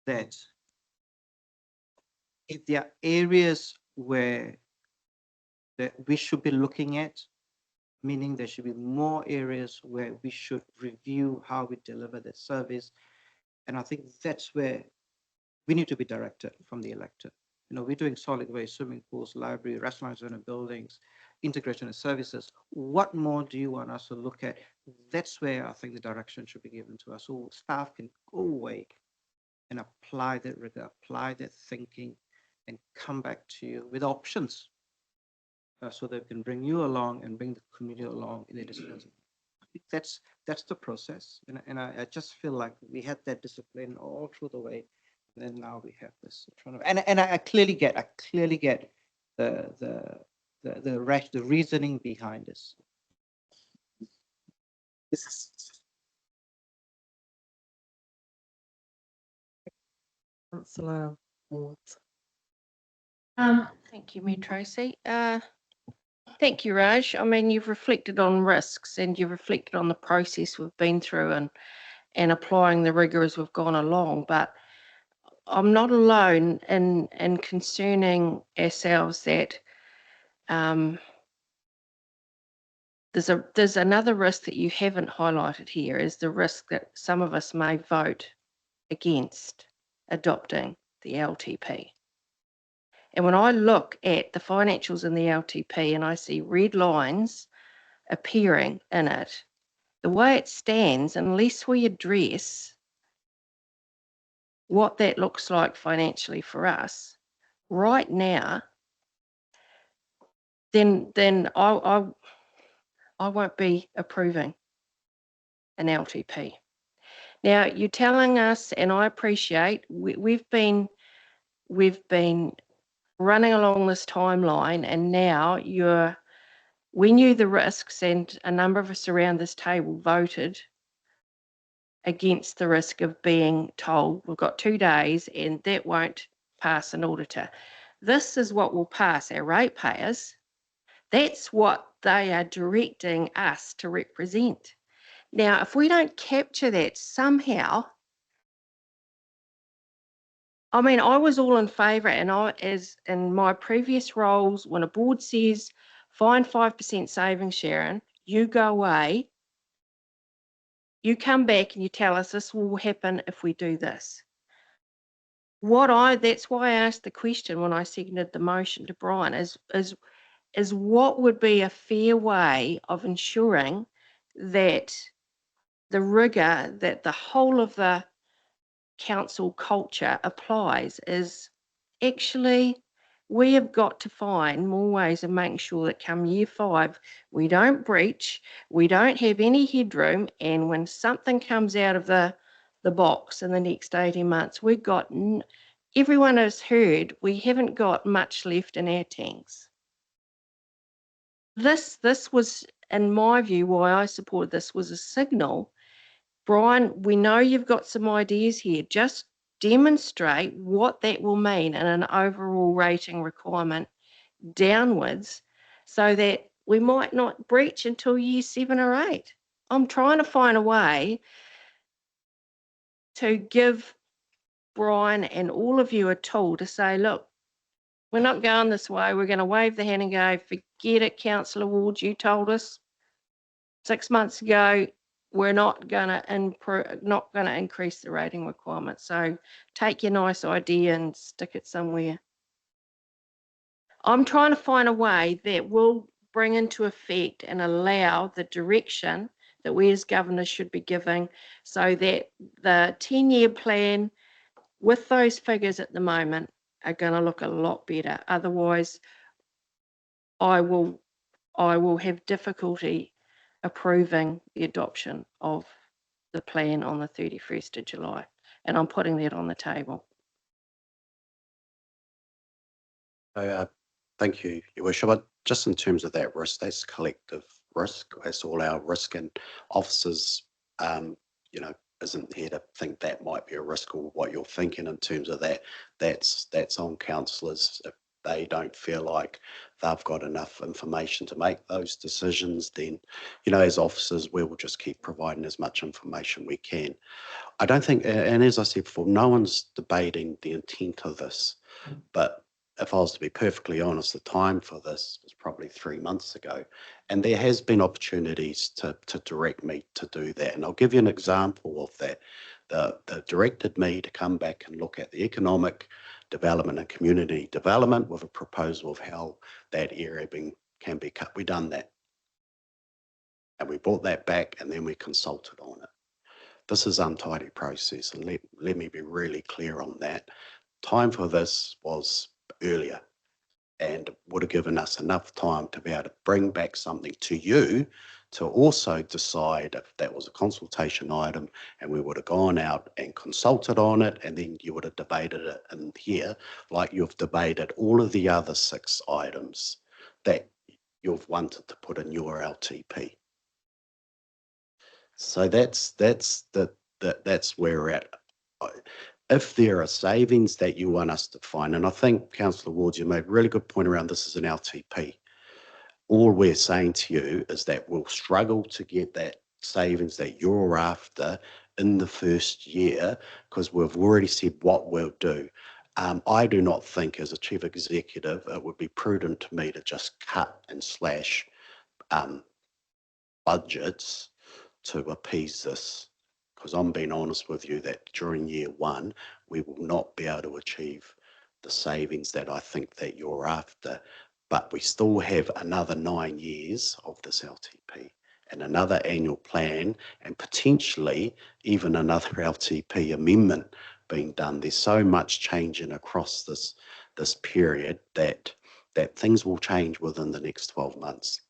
that if there are areas where that we should be looking at, meaning there should be more areas where we should review how we deliver the service. And I think that's where we need to be directed from the elected. We're doing solid waste, swimming pools, library, restaurants and buildings, integration of services. What more do you want us to look at? That's where I think the direction should be given to us, so staff can go away and apply that rigor, apply that thinking, and come back to you with options, so they can bring you along and bring the community along in their decisions. I think that's the process, and I just feel like we had that discipline all through the way, and then now we have this in front of, and I clearly get the reasoning behind this. Councillor Ward. Thank you, Mayor Tracy. Thank you, Raj. I mean, you've reflected on risks and you've reflected on the process we've been through and applying the rigour as we've gone along. But I'm not alone in concerning ourselves that there's another risk that you haven't highlighted here, is the risk that some of us may vote against adopting the LTP. And when I look at the financials in the LTP and I see red lines appearing in it, the way it stands, unless we address what that looks like financially for us right now, then I won't be approving an LTP. Now, you're telling us, and I appreciate, we've been running along this timeline, and now we knew the risks, and a number of us around this table voted against the risk of being told we've got 2 days and that won't pass an auditor. This is what will pass our ratepayers. That's what they are directing us to represent. Now, if we don't capture that somehow, I mean, I was all in favour, and as in my previous roles, when a board says, find 5% savings, Sharon, you go away, you come back and you tell us this will happen if we do this. That's why I asked the question when I seconded the motion to Brian, is what would be a fair way of ensuring that the rigour that the whole of the council culture applies is actually we have got to find more ways of making sure that come year 5 we don't breach, we don't have any headroom, and when something comes out of the box in the next 18 months, we've got, everyone has heard, we haven't got much left in our tanks. This was, in my view, why I supported this, was a signal. Brian, we know you've got some ideas here. Just demonstrate what that will mean in an overall rating requirement downwards, so that we might not breach until year 7 or 8. I'm trying to find a way to give Brian and all of you a tool to say, look, we're not going this way. We're going to wave the hand and go, forget it, Councillor Ward, you told us 6 months ago we're not going to increase the rating requirement. So take your nice idea and stick it somewhere. I'm trying to find a way that will bring into effect and allow the direction that we as governors should be giving, so that the 10-year plan with those figures at the moment are going to look a lot better. Otherwise, I will have difficulty approving the adoption of the plan on the 31st of July. And I'm putting that on the table. Thank you, Your Worship. But just in terms of that risk, that's collective risk. That's all our risk, and officers, isn't here to think that might be a risk or what you're thinking in terms of that. That's on councillors if they don't feel like they've got enough information to make those decisions, then, you know, as officers, we will just keep providing as much information we can. I don't think, and as I said before, no one's debating the intent of this, but if I was to be perfectly honest, the time for this was probably 3 months ago, and there has been opportunities to direct me to do that. And I'll give you an example of that. The directed me to come back and look at the economic development and community development with a proposal of how that area can be cut. We done that. And we brought that back and then we consulted on it. This is untidy process, and let me be really clear on that. Time for this was earlier and would have given us enough time to be able to bring back something to you to also decide if that was a consultation item, and we would have gone out and consulted on it, and then you would have debated it in here like you've debated all of the other 6 items that you've wanted to put in your LTP. So that's where we're at. If there are savings that you want us to find, and I think Councillor Wards, you made a really good point around this as an LTP. All we're saying to you is that we'll struggle to get that savings that you're after in the first year because we've already said what we'll do. I do not think as a chief executive it would be prudent to me to just cut and slash budgets to appease this, because I'm being honest with you that during year 1 we will not be able to achieve the savings that I think that you're after, but we still have another 9 years of this LTP and another annual plan and potentially even another LTP amendment being done. There's so much changing across this period that things will change within the next 12 months.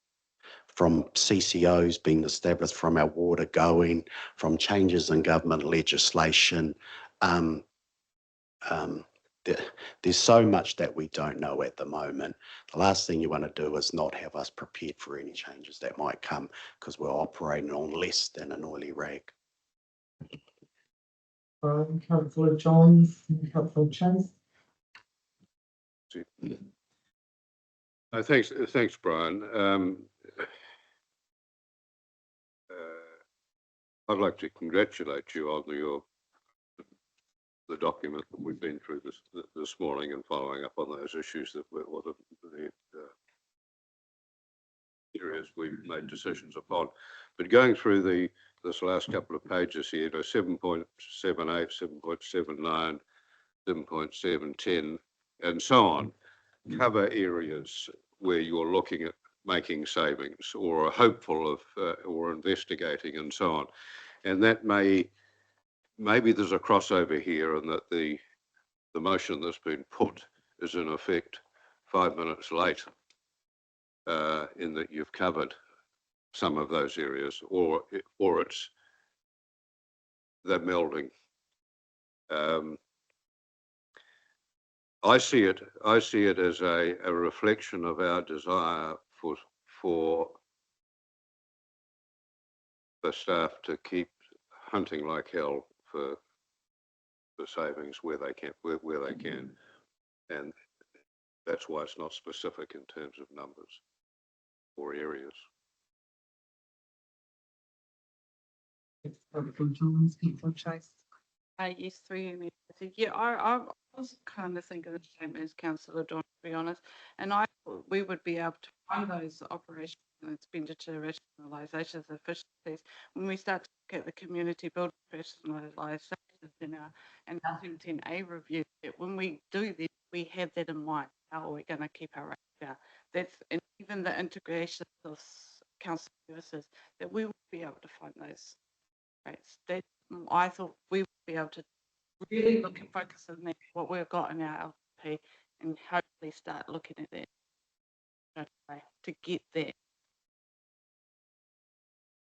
From CCOs being established, from our water going, from changes in government legislation. There's so much that we don't know at the moment. The last thing you want to do is not have us prepared for any changes that might come because we're operating on less than an oily rag. Councillor Johns and Councillor Chase. Thanks, Brian. I'd like to congratulate you on the document that we've been through this morning and following up on those issues that were the areas we've made decisions upon. But going through this last couple of pages here, 7.78, 7.79, 7.710, and so on, cover areas where you're looking at making savings or are hopeful of or investigating and so on. And that maybe there's a crossover here, and that the motion that's been put is in effect 5 minutes late in that you've covered some of those areas, or it's the melding. I see it as a reflection of our desire for the staff to keep hunting like hell for savings where they can, and that's why it's not specific in terms of numbers or areas. Councillor Johns, Councillor Chase. Yes, through you. Yeah, I was kind of thinking the same as Councillor John, to be honest. And I thought we would be able to find those operational expenditure rationalisations, efficiencies, when we start to look at the community building rationalisations in our 17A review. When we do this, we have that in mind. How are we going to keep our rate down? That's, and even the integration of council services, that we will be able to find those rates. That I thought we would be able to really look and focus on that, what we've got in our LP, and hopefully start looking at that to get there.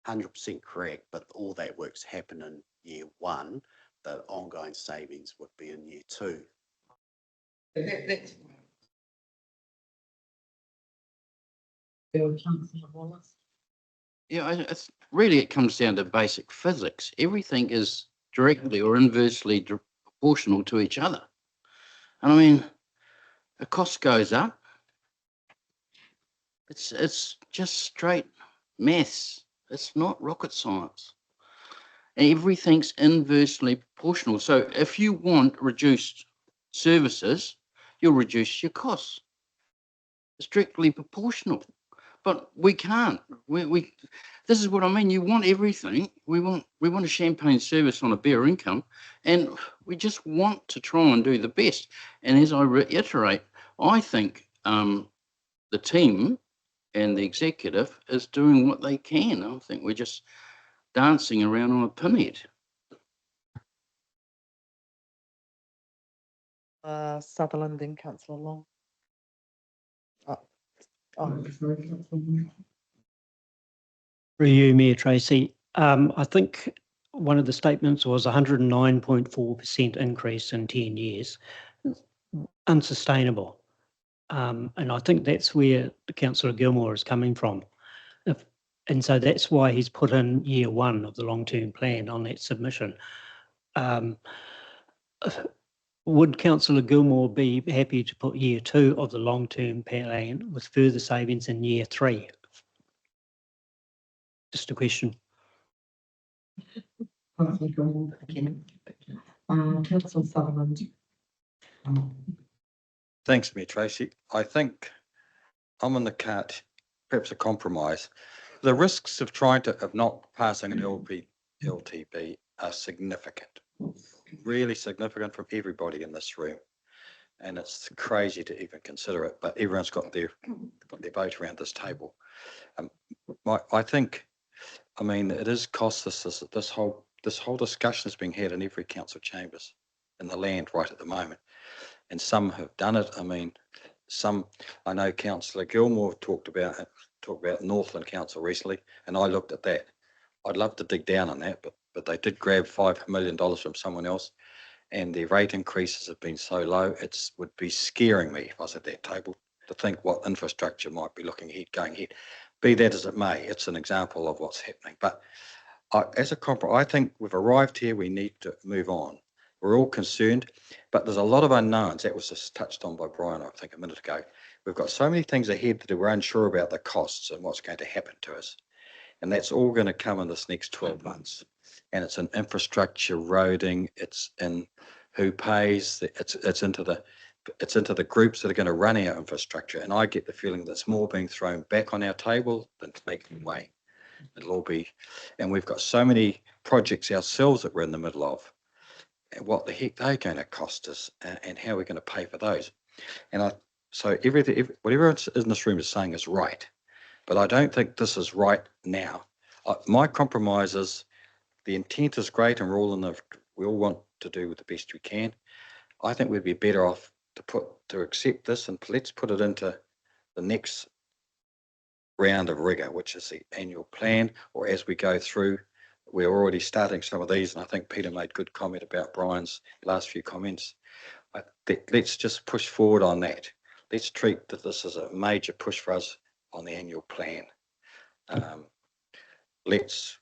100% correct, but all that work's happen in year 1. The ongoing savings would be in year 2. That's Councillor Wallace. Yeah, it's really, it comes down to basic physics. Everything is directly or inversely proportional to each other. And I mean, the cost goes up. It's just straight maths. It's not rocket science. Everything's inversely proportional. So if you want reduced services, you'll reduce your costs. It's strictly proportional. But we can't. We this is what I mean. You want everything. We want a champagne service on a bare income, and we just want to try and do the best. And as I reiterate, I think the team and the executive is doing what they can. I think we're just dancing around on a pinhead. Sutherland and Councillor Long. Sorry, Councillor Long. Through you, Mayor Tracy. I think one of the statements was 109.4% increase in 10 years. Unsustainable. And I think that's where Councillor Gilmore is coming from. And so that's why he's put in year 1 of the long-term plan on that submission. Would Councillor Gilmore be happy to put year 2 of the long-term plan with further savings in year 3? Just a question. Councillor Gilmore. Councillor Sutherland. Thanks, Mayor Tracy. I think I'm on the cart, perhaps a compromise. The risks of not passing an LTP are significant, really significant from everybody in this room. And it's crazy to even consider it, but everyone's got their vote around this table. I think, I mean, it is cost. This whole discussion is being had in every council chambers in the land right at the moment. And some have done it. I mean, I know Councillor Gilmore talked about Northland Council recently, and I looked at that. I'd love to dig down on that, but they did grab $5 million from someone else, and their rate increases have been so low, it would be scaring me if I was at that table to think what infrastructure might be going ahead. Be that as it may, it's an example of what's happening. But as a compromise, I think we've arrived here, we need to move on. We're all concerned, but there's a lot of unknowns. That was just touched on by Brian, I think, a minute ago. We've got so many things ahead that we're unsure about the costs and what's going to happen to us. And that's all going to come in this next 12 months. And it's in infrastructure, roading, it's in who pays, it's into the groups that are going to run our infrastructure. And I get the feeling that's more being thrown back on our table than taken away. It'll all be, and we've got so many projects ourselves that we're in the middle of. And what the heck they're going to cost us, and how we're going to pay for those. And so what everyone in this room is saying is right, but I don't think this is right now. My compromise is the intent is great, and we all want to do the best we can. I think we'd be better off to accept this, and let's put it into the next round of rigor, which is the annual plan, or as we go through. We're already starting some of these, and I think Peter made good comment about Brian's last few comments. Let's just push forward on that. Let's treat that this is a major push for us on the annual plan. Let's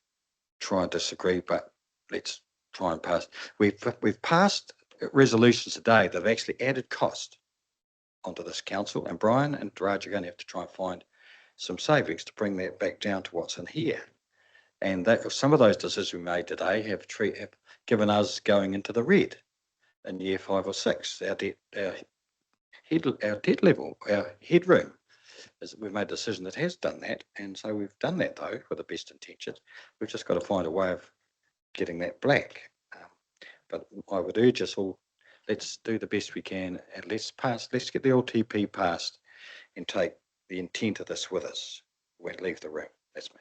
try and disagree, but let's try and pass. We've passed resolutions today that have actually added cost onto this council, and Brian and Raj are going to have to try and find some savings to bring that back down to what's in here. And some of those decisions we made today have given us going into the red in year 5 or 6. Our debt level, our headroom, we've made a decision that has done that. And so we've done that though with the best intentions. We've just got to find a way of getting that black. But I would urge us all, let's do the best we can, and let's get the LTP passed and take the intent of this with us when we leave the room. That's me.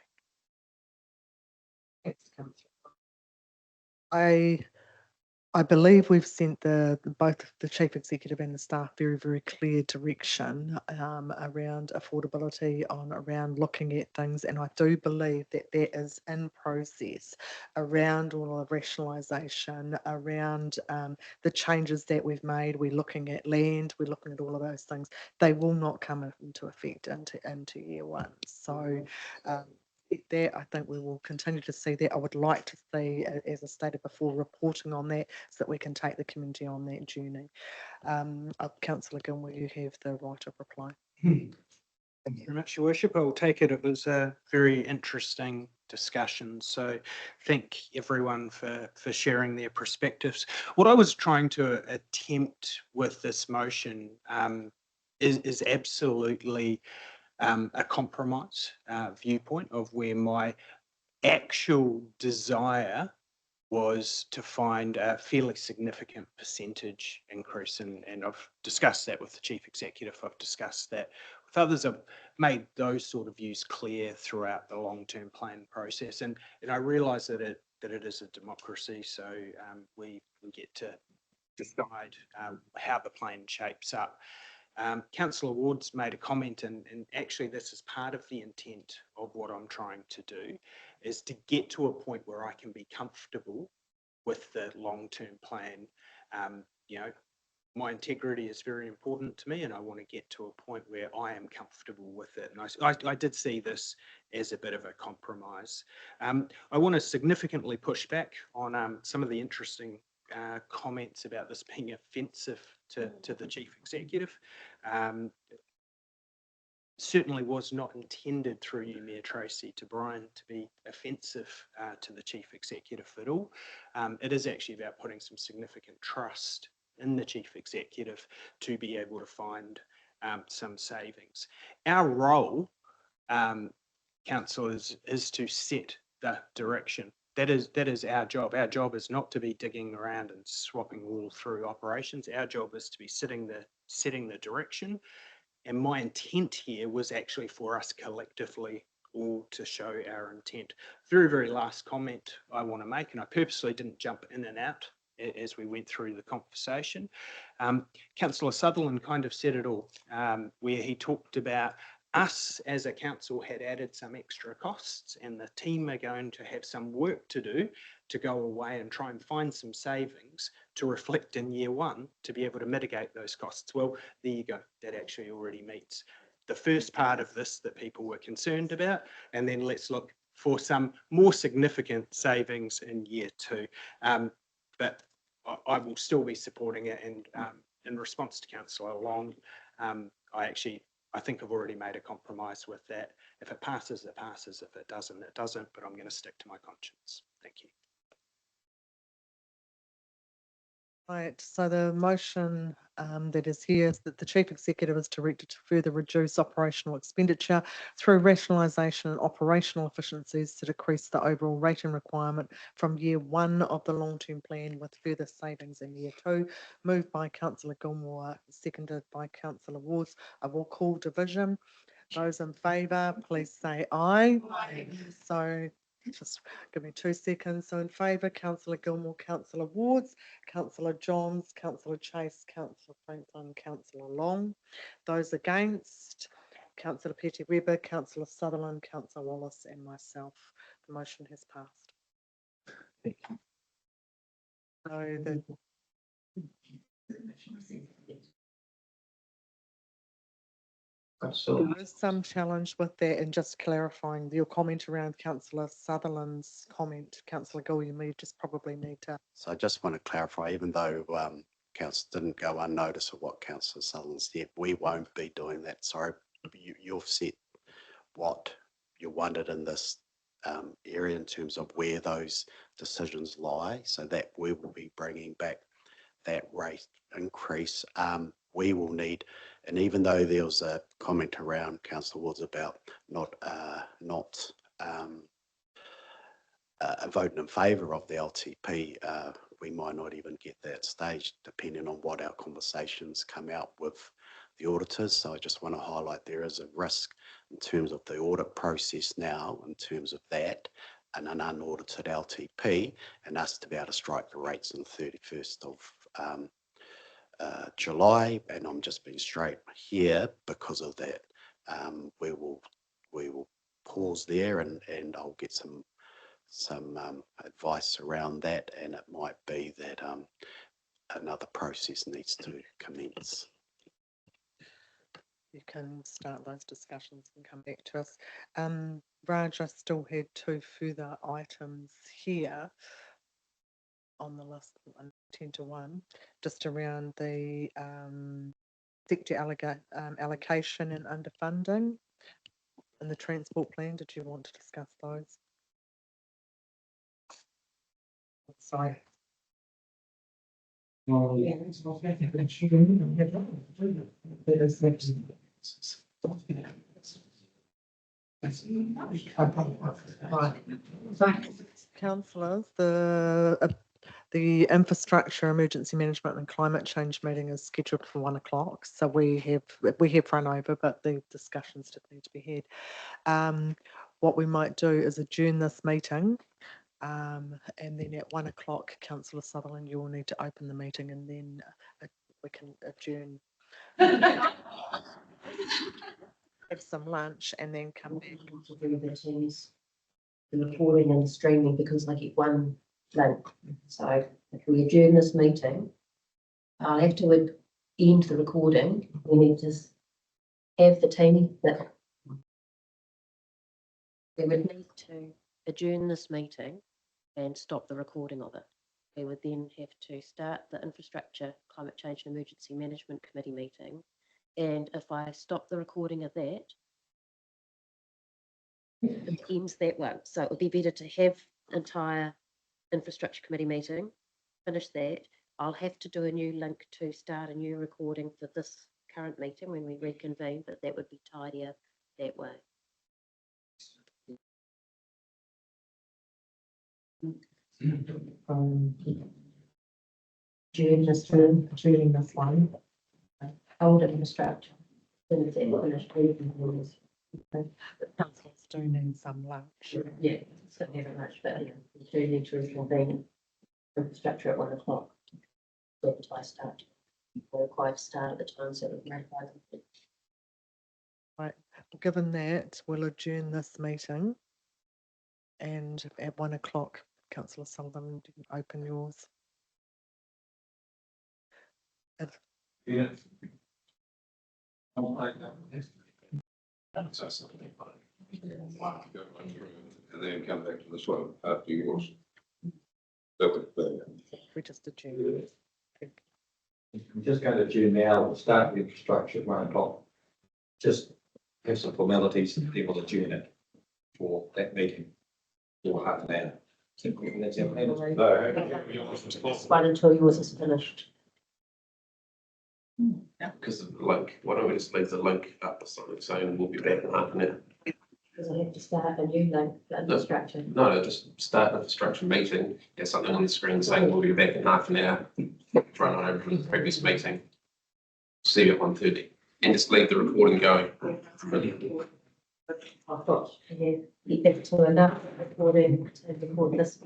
I believe we've sent both the chief executive and the staff very, very clear direction around affordability, around looking at things, and I do believe that is in process around all the rationalisation, around the changes that we've made. We're looking at land, we're looking at all of those things. They will not come into effect into year 1. So That I think we will continue to see that. I would like to see, as I stated before, reporting on that so that we can take the community on that journey. Councillor Gilmore, you have the right of reply. Thank you very much, Your Worship. I will take it. It was a very interesting discussion. So thank everyone for sharing their perspectives. What I was trying to attempt with this motion is absolutely a compromise viewpoint of where my actual desire was to find a fairly significant percentage increase. And I've discussed that with the Chief Executive. I've discussed that with others. I've made those sort of views clear throughout the long-term plan process. And I realise that it is a democracy, so we get to decide how the plan shapes up. Councillor Ward's made a comment, and actually this is part of the intent of what I'm trying to do, is to get to a point where I can be comfortable with the long-term plan. You know, my integrity is very important to me, and I want to get to a point where I am comfortable with it. And I did see this as a bit of a compromise. I want to significantly push back on some of the interesting comments about this being offensive to the Chief Executive. Certainly was not intended through you, Mayor Tracy, to Brian, to be offensive to the Chief Executive at all. It is actually about putting some significant trust in the Chief Executive to be able to find some savings. Our role, Council, is to set the direction. That is our job. Our job is not to be digging around and swapping all through operations. Our job is to be setting the direction. And my intent here was actually for us collectively all to show our intent. Very, very last comment I want to make, and I purposely didn't jump in and out as we went through the conversation. Councillor Sutherland kind of said it all, where he talked about us as a council had added some extra costs, and the team are going to have some work to do to go away and try and find some savings to reflect in year one to be able to mitigate those costs. Well, there you go. That actually already meets the first part of this that people were concerned about. And then let's look for some more significant savings in year two. But I will still be supporting it. And in response to Councillor Long, I think I've already made a compromise with that. If it passes, it passes. If it doesn't, it doesn't. But I'm going to stick to my conscience. Thank you. Right, so the motion that is here is that the Chief Executive is directed to further reduce operational expenditure through rationalisation and operational efficiencies to decrease the overall rating requirement from year one of the long-term plan with further savings in year two. Moved by Councillor Gilmore, seconded by Councillor Wards. I will call division. Those in favour, please say aye. Aye. So just give me 2 seconds. So in favour, Councillor Gilmore, Councillor Wards, Councillor Johns, Councillor Chase, Councillor Franklin, Councillor Long. Those against, Councillor Petty-Webber, Councillor Sutherland, Councillor Wallace and myself. The motion has passed. So there is some challenge with that, and just clarifying your comment around Councillor Sutherland's comment. Councillor Gill, you may just probably need to. So I just want to clarify, even though Council didn't go unnoticed of what Councillor Sutherland said, we won't be doing that. Sorry, you've said what you wanted in this area in terms of where those decisions lie, so that we will be bringing back that rate increase. We will need, and even though there was a comment around Councillor Woods about not voting in favour of the LTP, we might not even get that stage depending on what our conversations come out with the auditors. So I just want to highlight there is a risk in terms of the audit process now, in terms of that, and an unaudited LTP, and us to be able to strike the rates on the 31st of July. And I'm just being straight here because of that. We will pause there, and I'll get some advice around that, and it might be that another process needs to commence. you can start those discussions and come back to us. Raj, I still had 2 further items here on the list, 10 to 1, just around the sector allocation and underfunding and the transport plan. Did you want to discuss those? Sorry. Councillors, the infrastructure, emergency management and climate change meeting is scheduled for 1 o'clock. So we have run over, but the discussions did need to be had. What we might do is adjourn this meeting. And then at 1 o'clock, Councillor Sutherland, you will need to open the meeting, and then we can adjourn, have some lunch, and then come back. The recording and the streaming, because they get one link. So if we adjourn this meeting, I'll have to end the recording. We need to have the team that we would need to adjourn this meeting and stop the recording of it. We would then have to start the Infrastructure, Climate Change and Emergency Management Committee meeting. And if I stop the recording of that, it ends that one. So it would be better to have entire Infrastructure Committee meeting, finish that. I'll have to do a new link to start a new recording for this current meeting when we reconvene, but that would be tidier that way. During this one, hold infrastructure. Then if they're finished, Councillors do need some lunch. yeah, it's not very much, but yeah, we do need to reconvene infrastructure at 1 o'clock. I start. We're required to start at the time, so we can ratify them. Right. Given that, we'll adjourn this meeting, and at 1 o'clock, Councillor Sullivan, you can open yours. Yeah. And then come back to this one after yours. That would be. We just adjourn. I'm just going to adjourn now. We'll start the infrastructure at 1 o'clock. Just have some formalities and then we'll adjourn it for that meeting for half an hour. That's our plan. One until yours is finished. Because of the link, why don't we just leave the link up or something saying we'll be back in half an hour? Because I have to start a new link for infrastructure. No, just start an infrastructure meeting, get something on the screen saying we'll be back in half an hour, run on over from the previous meeting. See you at 1:30 and just leave the recording going. I've got to get back to enough recording to record this.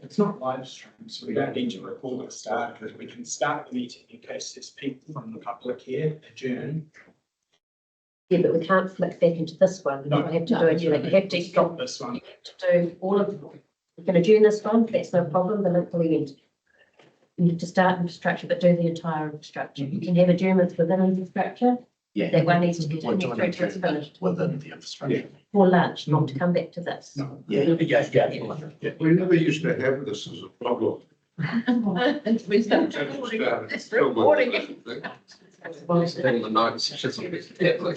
It's not live stream, so we don't need to record the start, because we can start the meeting in case there's people from the public here, adjourn. Yeah, but we can't flick back into this one. No. I have to do it. You have to Stop this one. do all of them. You can adjourn this one, that's no problem, the link will end. You need to start infrastructure, but do the entire infrastructure. You can have adjournments within infrastructure. Yeah. That one needs to We're continue trying through to till it's adjourn finished. within the infrastructure. For lunch, not to come back to this. Yeah. We never used to have this as a problem. We start recording. It's recording. Spend the night sessions on this. That 1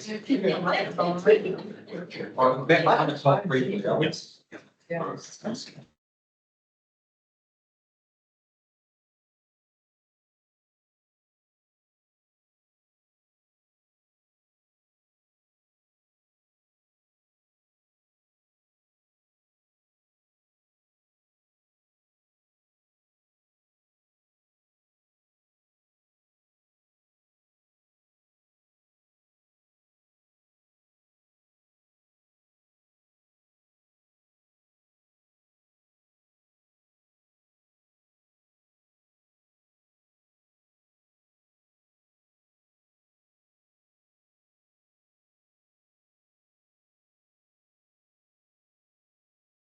o'clock briefly. Yeah.